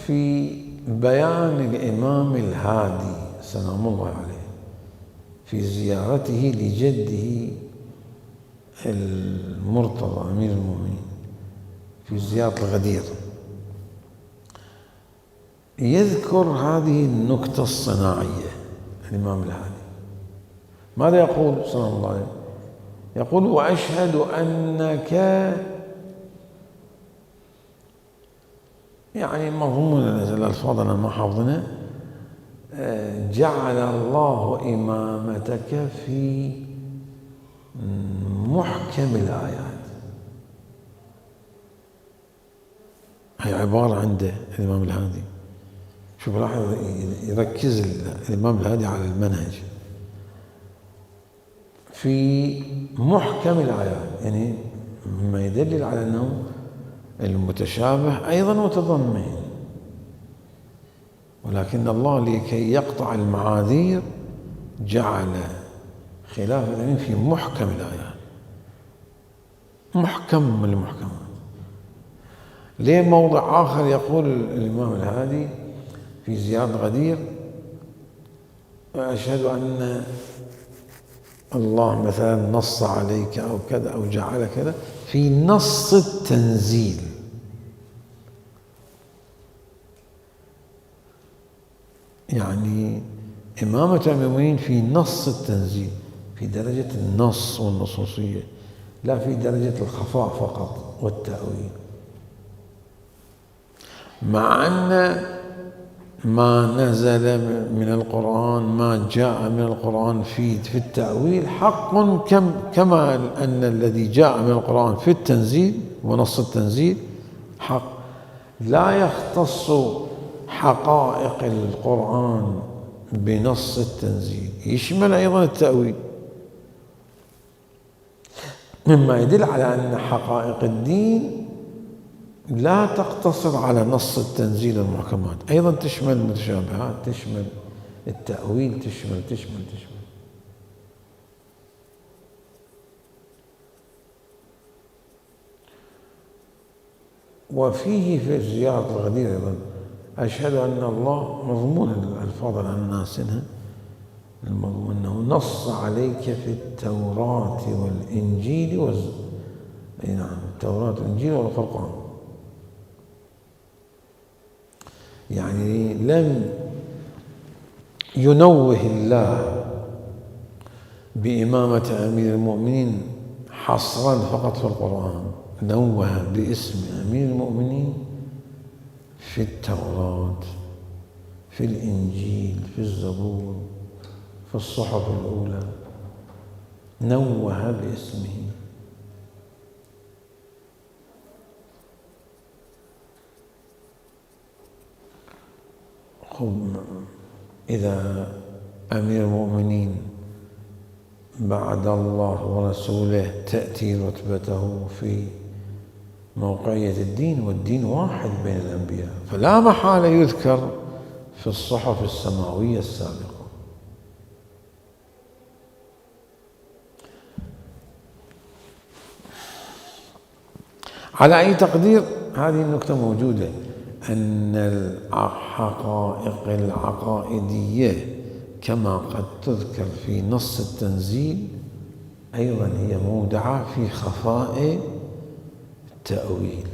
في بيان الإمام الهادي سلام الله عليه في زيارته لجده المرتضى أمير المؤمنين في زيارة الغدير، يذكر هذه النكتة الصناعية. الإمام الهادي ماذا يقول سلام الله عليه؟ يقول: وأشهد أنك، يعني مضمون الألفاظ أنا ما حافظنا، جعل الله إمامتك في محكم الآيات. هي عبارة عند الإمام الهادي. شوف لاحظ يركز الإمام الهادي على المنهج في محكم الآيات، يعني مما يدلل على أنه المتشابه أيضا متضمن، ولكن الله لكي يقطع المعاذير جعل خلاف الأمين في محكم الآيات، محكم من المحكمات. ليه موضع آخر يقول الإمام الهادي في زيارة غدير: أشهد أن الله مثلا نص عليك أو كذا أو جعل كذا، في نص التنزيل. يعني إمامة المؤمنين في نص التنزيل، في درجة النص والنصوصية، لا في درجة الخفاء فقط والتأويل. مع أن ما نزل من القرآن، ما جاء من القرآن في التأويل حق، كما أن الذي جاء من القرآن في التنزيل ونص التنزيل حق. لا يختص حقائق القرآن بنص التنزيل، يشمل أيضا التأويل، مما يدل على أن حقائق الدين لا تقتصر على نص التنزيل المحكمات، أيضا تشمل المتشابهات، تشمل التأويل، تشمل. وفيه في زيارة الغدير أيضا: أشهد أن الله، مضمون الألفاظ عن ناسنها، المضمون أنه نص عليك في التوراة والإنجيل نعم، التوراة والإنجيل والفرقان. يعني لم ينوه الله بإمامة أمير المؤمنين حصرا فقط في القرآن، نوه باسم أمير المؤمنين في التوراة، في الإنجيل، في الزبور، في الصحف الأولى، نوه باسمه. إذا أمير المؤمنين بعد الله ورسوله تأتي رتبته في موقعية الدين، والدين واحد بين الأنبياء، فلا محالة يذكر في الصحف السماوية السابقة. على أي تقدير هذه النكتة موجودة، أن الحقائق العقائدية كما قد تذكر في نص التنزيل أيضا هي مودعة في خفاء التأويل.